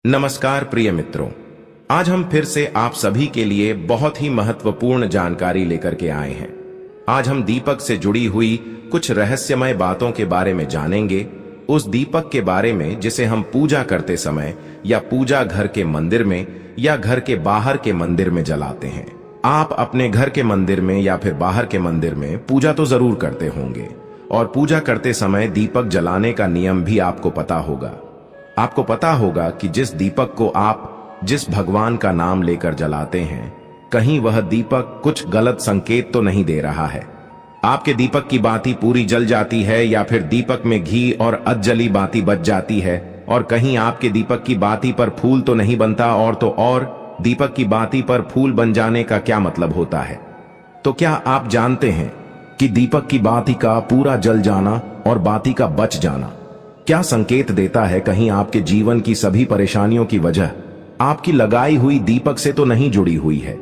नमस्कार प्रिय मित्रों, आज हम फिर से आप सभी के लिए बहुत ही महत्वपूर्ण जानकारी लेकर के आए हैं। आज हम दीपक से जुड़ी हुई कुछ रहस्यमय बातों के बारे में जानेंगे। उस दीपक के बारे में जिसे हम पूजा करते समय या पूजा घर के मंदिर में या घर के बाहर के मंदिर में जलाते हैं। आप अपने घर के मंदिर में या फिर बाहर के मंदिर में पूजा तो जरूर करते होंगे और पूजा करते समय दीपक जलाने का नियम भी आपको पता होगा। आपको पता होगा कि जिस दीपक को आप जिस भगवान का नाम लेकर जलाते हैं, कहीं वह दीपक कुछ गलत संकेत तो नहीं दे रहा है। आपके दीपक की बाती पूरी जल जाती है या फिर दीपक में घी और अधजली बाती बच जाती है, और कहीं आपके दीपक की बाती पर फूल तो नहीं बनता, और तो और दीपक की बाती पर फूल बन जाने का क्या मतलब होता है। तो क्या आप जानते हैं कि दीपक की बाती का पूरा जल जाना और बाती का बच जाना क्या संकेत देता है? कहीं आपके जीवन की सभी परेशानियों की वजह आपकी लगाई हुई दीपक से तो नहीं जुड़ी हुई है।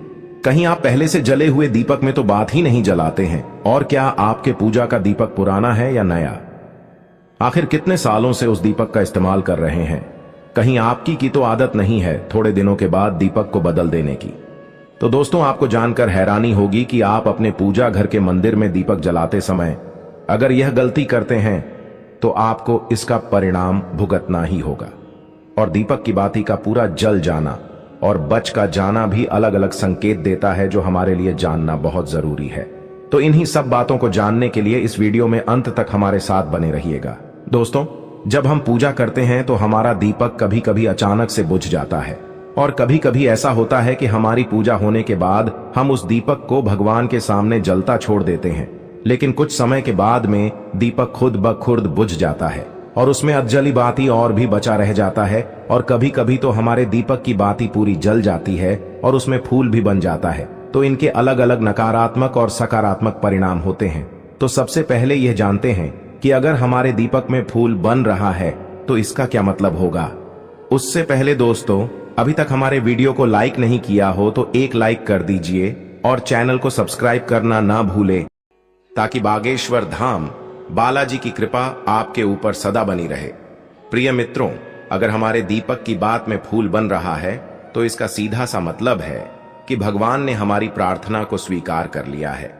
कहीं आप पहले से जले हुए दीपक में तो बात ही नहीं जलाते हैं। और क्या आपके पूजा का दीपक पुराना है या नया? आखिर कितने सालों से उस दीपक का इस्तेमाल कर रहे हैं? कहीं आपकी की तो आदत नहीं है थोड़े दिनों के बाद दीपक को बदल देने की? तो दोस्तों, आपको जानकर हैरानी होगी कि आप अपने पूजा घर के मंदिर में दीपक जलाते समय अगर यह गलती करते हैं तो आपको इसका परिणाम भुगतना ही होगा। और दीपक की बाती का पूरा जल जाना और बच का जाना भी अलग अलग संकेत देता है, जो हमारे लिए जानना बहुत जरूरी है। तो इन्हीं सब बातों को जानने के लिए इस वीडियो में अंत तक हमारे साथ बने रहिएगा। दोस्तों, जब हम पूजा करते हैं तो हमारा दीपक कभी कभी अचानक से बुझ जाता है, और कभी कभी ऐसा होता है कि हमारी पूजा होने के बाद हम उस दीपक को भगवान के सामने जलता छोड़ देते हैं, लेकिन कुछ समय के बाद में दीपक खुद ब खुद बुझ जाता है और उसमें अधजली बाती और भी बचा रह जाता है। और कभी कभी तो हमारे दीपक की बाती पूरी जल जाती है और उसमें फूल भी बन जाता है। तो इनके अलग अलग नकारात्मक और सकारात्मक परिणाम होते हैं। तो सबसे पहले यह जानते हैं कि अगर हमारे दीपक में फूल बन रहा है तो इसका क्या मतलब होगा। उससे पहले दोस्तों, अभी तक हमारे वीडियो को लाइक नहीं किया हो तो एक लाइक कर दीजिए और चैनल को सब्सक्राइब करना ना भूले, ताकि बागेश्वर धाम बालाजी की कृपा आपके ऊपर सदा बनी रहे। प्रिय मित्रों, अगर हमारे दीपक की बात में फूल बन रहा है तो इसका सीधा सा मतलब है कि भगवान ने हमारी प्रार्थना को स्वीकार कर लिया है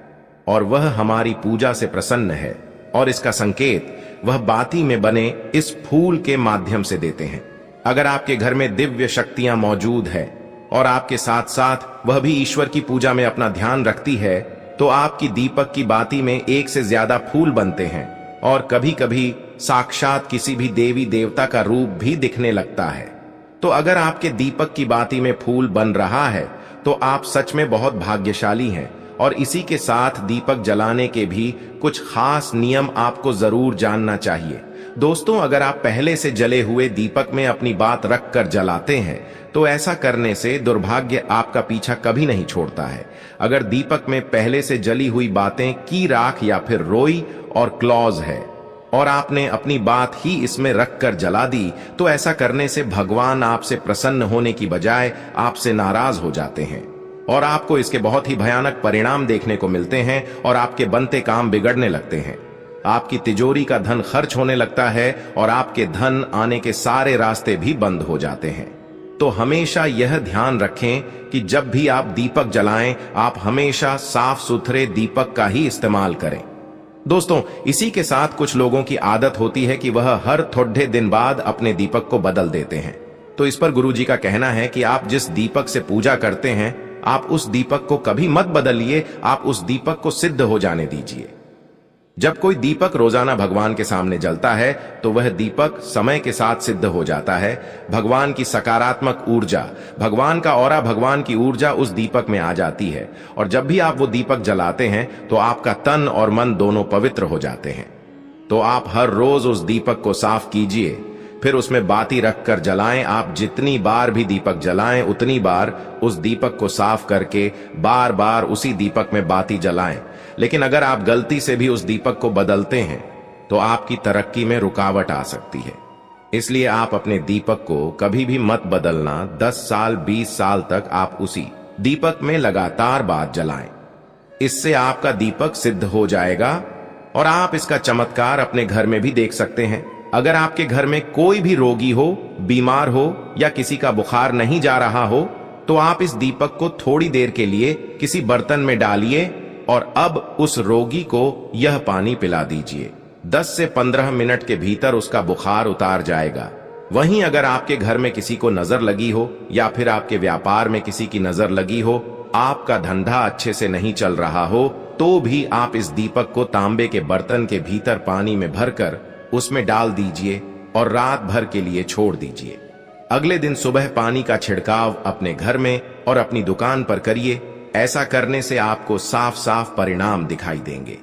और वह हमारी पूजा से प्रसन्न है। और इसका संकेत वह बाती में बने इस फूल के माध्यम से देते हैं। अगर आपके घर में दिव्य शक्तियां मौजूद है और आपके साथ साथ वह भी ईश्वर की पूजा में अपना ध्यान रखती है, तो आपकी दीपक की बाती में एक से ज्यादा फूल बनते हैं और कभी कभी साक्षात किसी भी देवी देवता का रूप भी दिखने लगता है। तो अगर आपके दीपक की बाती में फूल बन रहा है तो आप सच में बहुत भाग्यशाली हैं। और इसी के साथ दीपक जलाने के भी कुछ खास नियम आपको जरूर जानना चाहिए। दोस्तों, अगर आप पहले से जले हुए दीपक में अपनी बात रख कर जलाते हैं तो ऐसा करने से दुर्भाग्य आपका पीछा कभी नहीं छोड़ता है। अगर दीपक में पहले से जली हुई बातें की राख या फिर रोई और क्लॉज है और आपने अपनी बात ही इसमें रख कर जला दी, तो ऐसा करने से भगवान आपसे प्रसन्न होने की बजाय आपसे नाराज हो जाते हैं और आपको इसके बहुत ही भयानक परिणाम देखने को मिलते हैं और आपके बनते काम बिगड़ने लगते हैं। आपकी तिजोरी का धन खर्च होने लगता है और आपके धन आने के सारे रास्ते भी बंद हो जाते हैं। तो हमेशा यह ध्यान रखें कि जब भी आप दीपक जलाएं, आप हमेशा साफ सुथरे दीपक का ही इस्तेमाल करें। दोस्तों, इसी के साथ कुछ लोगों की आदत होती है कि वह हर थोड़े दिन बाद अपने दीपक को बदल देते हैं। तो इस पर गुरुजी का कहना है कि आप जिस दीपक से पूजा करते हैं, आप उस दीपक को कभी मत बदलिए, आप उस दीपक को सिद्ध हो जाने दीजिए। जब कोई दीपक रोजाना भगवान के सामने जलता है तो वह दीपक समय के साथ सिद्ध हो जाता है। भगवान की सकारात्मक ऊर्जा, भगवान का ऑरा, भगवान की ऊर्जा उस दीपक में आ जाती है और जब भी आप वो दीपक जलाते हैं तो आपका तन और मन दोनों पवित्र हो जाते हैं। तो आप हर रोज उस दीपक को साफ कीजिए, फिर उसमें बाती रखकर जलाएं। आप जितनी बार भी दीपक जलाएं उतनी बार उस दीपक को साफ करके बार बार उसी दीपक में बाती जलाएं। लेकिन अगर आप गलती से भी उस दीपक को बदलते हैं तो आपकी तरक्की में रुकावट आ सकती है। इसलिए आप अपने दीपक को कभी भी मत बदलना। 10 साल 20 साल तक आप उसी दीपक में लगातार बात जलाएं। इससे आपका दीपक सिद्ध हो जाएगा और आप इसका चमत्कार अपने घर में भी देख सकते हैं। अगर आपके घर में कोई भी रोगी हो, बीमार हो या किसी का बुखार नहीं जा रहा हो, तो आप इस दीपक को थोड़ी देर के लिए किसी बर्तन में डालिए और अब उस रोगी को यह पानी पिला दीजिए। 10 से 15 मिनट के भीतर उसका बुखार उतार जाएगा। वहीं अगर आपके घर में किसी को नजर लगी हो या फिर आपके व्यापार में किसी की नजर लगी हो, आपका धंधा अच्छे से नहीं चल रहा हो, तो भी आप इस दीपक को तांबे के बर्तन के भीतर पानी में भरकर उसमें डाल दीजिए और रात भर के लिए छोड़ दीजिए। अगले दिन सुबह पानी का छिड़काव अपने घर में और अपनी दुकान पर करिए। ऐसा करने से आपको साफ साफ परिणाम दिखाई देंगे,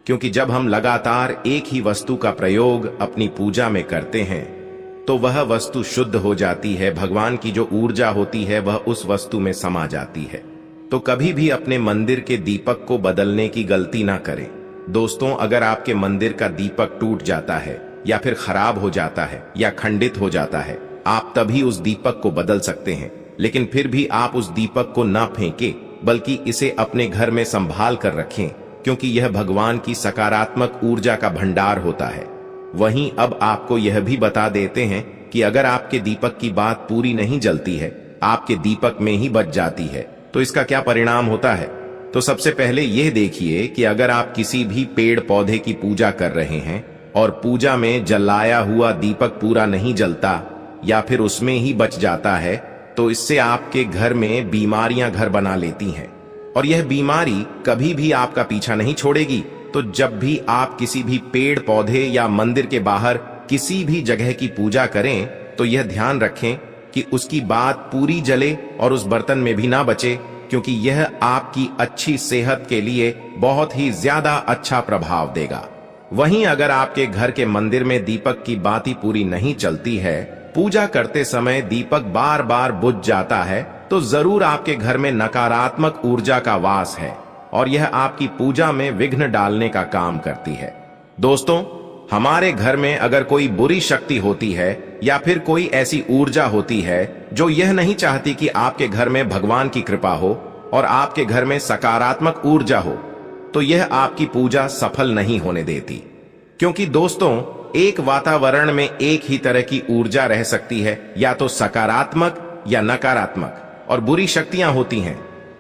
क्योंकि जब हम लगातार एक ही वस्तु का प्रयोग अपनी पूजा में करते हैं तो वह वस्तु शुद्ध हो जाती है। भगवान की जो ऊर्जा होती है वह उस वस्तु में समा जाती है। तो कभी भी अपने मंदिर के दीपक को बदलने की गलती ना करें। दोस्तों, अगर आपके मंदिर का दीपक टूट जाता है या फिर खराब हो जाता है या खंडित हो जाता है, आप तभी उस दीपक को बदल सकते हैं। लेकिन फिर भी आप उस दीपक को ना फेंकें, बल्कि इसे अपने घर में संभाल कर रखें, क्योंकि यह भगवान की सकारात्मक ऊर्जा का भंडार होता है। वहीं अब आपको यह भी बता देते हैं कि अगर आपके दीपक की बात पूरी नहीं जलती है, आपके दीपक में ही बच जाती है, तो इसका क्या परिणाम होता है। तो सबसे पहले यह देखिए कि अगर आप किसी भी पेड़ पौधे की पूजा कर रहे हैं और पूजा में जलाया हुआ दीपक पूरा नहीं जलता या फिर उसमें ही बच जाता है, तो इससे आपके घर में बीमारियां घर बना लेती हैं और यह बीमारी कभी भी आपका पीछा नहीं छोड़ेगी। तो जब भी आप किसी भी पेड़ पौधे या मंदिर के बाहर किसी भी जगह की पूजा करें, तो यह ध्यान रखें कि उसकी बात पूरी जले और उस बर्तन में भी ना बचे, क्योंकि यह आपकी अच्छी सेहत के लिए बहुत ही ज्यादा अच्छा प्रभाव देगा। वहीं अगर आपके घर के मंदिर में दीपक की बाती पूरी नहीं चलती है, पूजा करते समय दीपक बार बार बुझ जाता है, तो जरूर आपके घर में नकारात्मक ऊर्जा का वास है और यह आपकी पूजा में विघ्न डालने का काम करती है। दोस्तों, हमारे घर में अगर कोई बुरी शक्ति होती है या फिर कोई ऐसी ऊर्जा होती है जो यह नहीं चाहती कि आपके घर में भगवान की कृपा हो और आपके घर में सकारात्मक ऊर्जा हो, तो यह आपकी पूजा सफल नहीं होने देती। क्योंकि दोस्तों, एक वातावरण में एक ही तरह की ऊर्जा रह सकती है, या तो सकारात्मक या नकारात्मक, और बुरी शक्तियां होती हैं।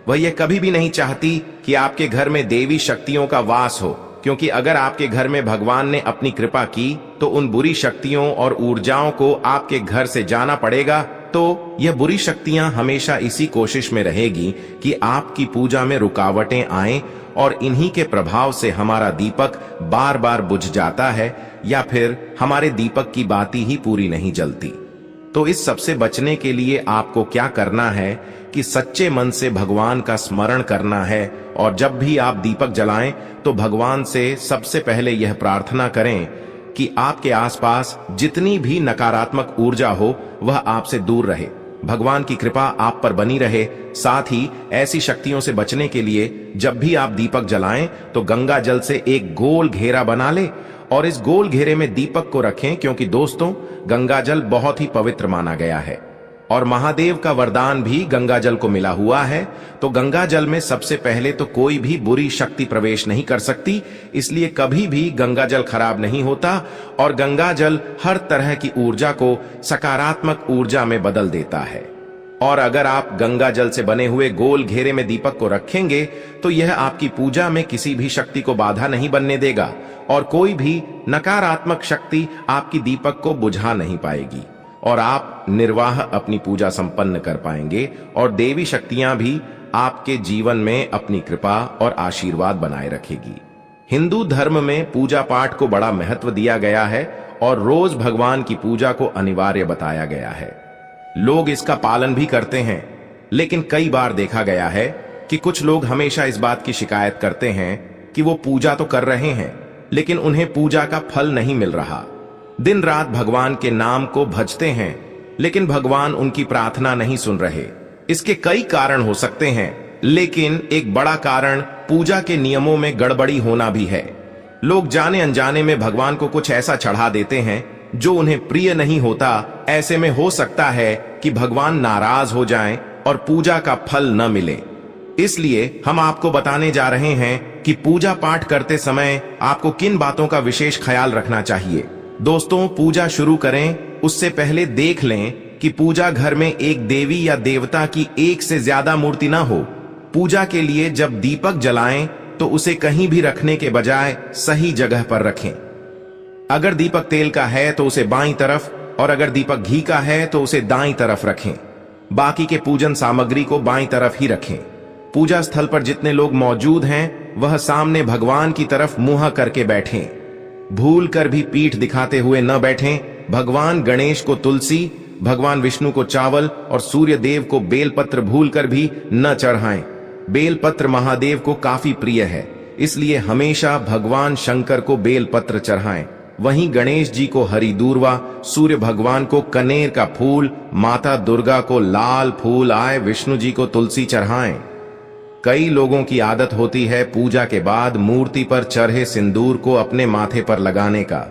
वह यह कभी भी नहीं चाहती कि आपके घर में देवी शक्तियों का वास हो, क्योंकि अगर आपके घर में भगवान ने अपनी कृपा की तो उन बुरी शक्तियों और ऊर्जाओं को आपके घर से जाना पड़ेगा। तो यह बुरी शक्तियां हमेशा इसी कोशिश में रहेगी कि आपकी पूजा में रुकावटें आएं और इन्हीं के प्रभाव से हमारा दीपक बार बार बुझ जाता है या फिर हमारे दीपक की बाती ही पूरी नहीं जलती। तो इस सबसे बचने के लिए आपको क्या करना है कि सच्चे मन से भगवान का स्मरण करना है, और जब भी आप दीपक जलाएं तो भगवान से सबसे पहले यह प्रार्थना करें कि आपके आसपास जितनी भी नकारात्मक ऊर्जा हो वह आपसे दूर रहे, भगवान की कृपा आप पर बनी रहे। साथ ही ऐसी शक्तियों से बचने के लिए जब भी आप दीपक जलाएं तो गंगा जल से एक गोल घेरा बना ले और इस गोल घेरे में दीपक को रखें, क्योंकि दोस्तों, गंगा जल बहुत ही पवित्र माना गया है और महादेव का वरदान भी गंगा जल को मिला हुआ है। तो गंगा जल में सबसे पहले तो कोई भी बुरी शक्ति प्रवेश नहीं कर सकती, इसलिए कभी भी गंगा जल खराब नहीं होता और गंगा जल हर तरह की ऊर्जा को सकारात्मक ऊर्जा में बदल देता है। और अगर आप गंगा जल से बने हुए गोल घेरे में दीपक को रखेंगे तो यह आपकी पूजा में किसी भी शक्ति को बाधा नहीं बनने देगा और कोई भी नकारात्मक शक्ति आपकी दीपक को बुझा नहीं पाएगी और आप निर्वाह अपनी पूजा संपन्न कर पाएंगे और देवी शक्तियां भी आपके जीवन में अपनी कृपा और आशीर्वाद बनाए रखेगी। हिंदू धर्म में पूजा पाठ को बड़ा महत्व दिया गया है और रोज भगवान की पूजा को अनिवार्य बताया गया है। लोग इसका पालन भी करते हैं, लेकिन कई बार देखा गया है कि कुछ लोग हमेशा इस बात की शिकायत करते हैं कि वो पूजा तो कर रहे हैं लेकिन उन्हें पूजा का फल नहीं मिल रहा। दिन रात भगवान के नाम को भजते हैं लेकिन भगवान उनकी प्रार्थना नहीं सुन रहे। इसके कई कारण हो सकते हैं, लेकिन एक बड़ा कारण पूजा के नियमों में गड़बड़ी होना भी है। लोग जाने अनजाने में भगवान को कुछ ऐसा चढ़ा देते हैं जो उन्हें प्रिय नहीं होता। ऐसे में हो सकता है कि भगवान नाराज हो जाएं और पूजा का फल न मिले। इसलिए हम आपको बताने जा रहे हैं कि पूजा पाठ करते समय आपको किन बातों का विशेष ख्याल रखना चाहिए। दोस्तों, पूजा शुरू करें उससे पहले देख लें कि पूजा घर में एक देवी या देवता की एक से ज्यादा मूर्ति ना हो। पूजा के लिए जब दीपक जलाएं तो उसे कहीं भी रखने के बजाय सही जगह पर रखें। अगर दीपक तेल का है तो उसे बाईं तरफ, और अगर दीपक घी का है तो उसे दाईं तरफ रखें। बाकी के पूजन सामग्री को बाईं तरफ ही रखें। पूजा स्थल पर जितने लोग मौजूद हैं वह सामने भगवान की तरफ मुंह करके बैठें। भूल कर भी पीठ दिखाते हुए न बैठें। भगवान गणेश को तुलसी, भगवान विष्णु को चावल और सूर्य देव को बेलपत्र भूल कर भी न चढ़ाएं। बेलपत्र महादेव को काफी प्रिय है, इसलिए हमेशा भगवान शंकर को बेलपत्र चढ़ाएं। वहीं गणेश जी को हरी दूर्वा, सूर्य भगवान को कनेर का फूल, माता दुर्गा को लाल फूल, आए विष्णु जी को तुलसी चढ़ाएं। कई लोगों की आदत होती है पूजा के बाद मूर्ति पर चढ़े सिंदूर को अपने माथे पर लगाने का।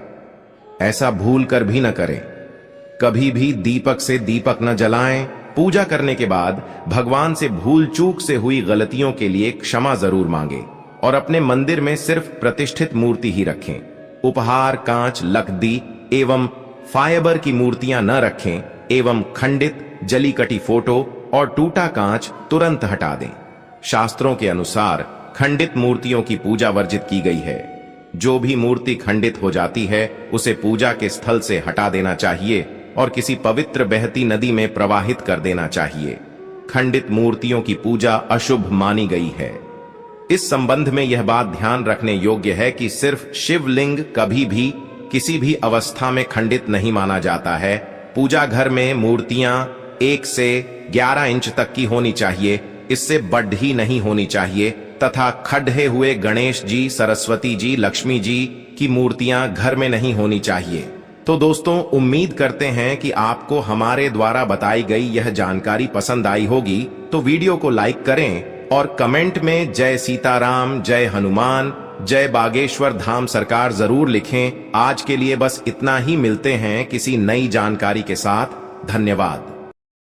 ऐसा भूल कर भी न करें। कभी भी दीपक से दीपक न जलाएं। पूजा करने के बाद भगवान से भूल चूक से हुई गलतियों के लिए क्षमा जरूर मांगे और अपने मंदिर में सिर्फ प्रतिष्ठित मूर्ति ही रखें। उपहार, कांच, लकड़ी एवं फाइबर की मूर्तियां न रखें एवं खंडित, जली कटी फोटो और टूटा कांच तुरंत हटा दें। शास्त्रों के अनुसार खंडित मूर्तियों की पूजा वर्जित की गई है। जो भी मूर्ति खंडित हो जाती है उसे पूजा के स्थल से हटा देना चाहिए और किसी पवित्र बहती नदी में प्रवाहित कर देना चाहिए। खंडित मूर्तियों की पूजा अशुभ मानी गई है। इस संबंध में यह बात ध्यान रखने योग्य है कि सिर्फ शिवलिंग कभी भी किसी भी अवस्था में खंडित नहीं माना जाता है। पूजा घर में मूर्तियां 1 से 11 इंच तक की होनी चाहिए, इससे बढ़ ही नहीं होनी चाहिए, तथा खड़े हुए गणेश जी, सरस्वती जी, लक्ष्मी जी की मूर्तियां घर में नहीं होनी चाहिए। तो दोस्तों, उम्मीद करते हैं कि आपको हमारे द्वारा बताई गई यह जानकारी पसंद आई होगी। तो वीडियो को लाइक करें और कमेंट में जय सीताराम, जय हनुमान, जय बागेश्वर धाम सरकार जरूर लिखें। आज के लिए बस इतना ही। मिलते हैं किसी नई जानकारी के साथ। धन्यवाद।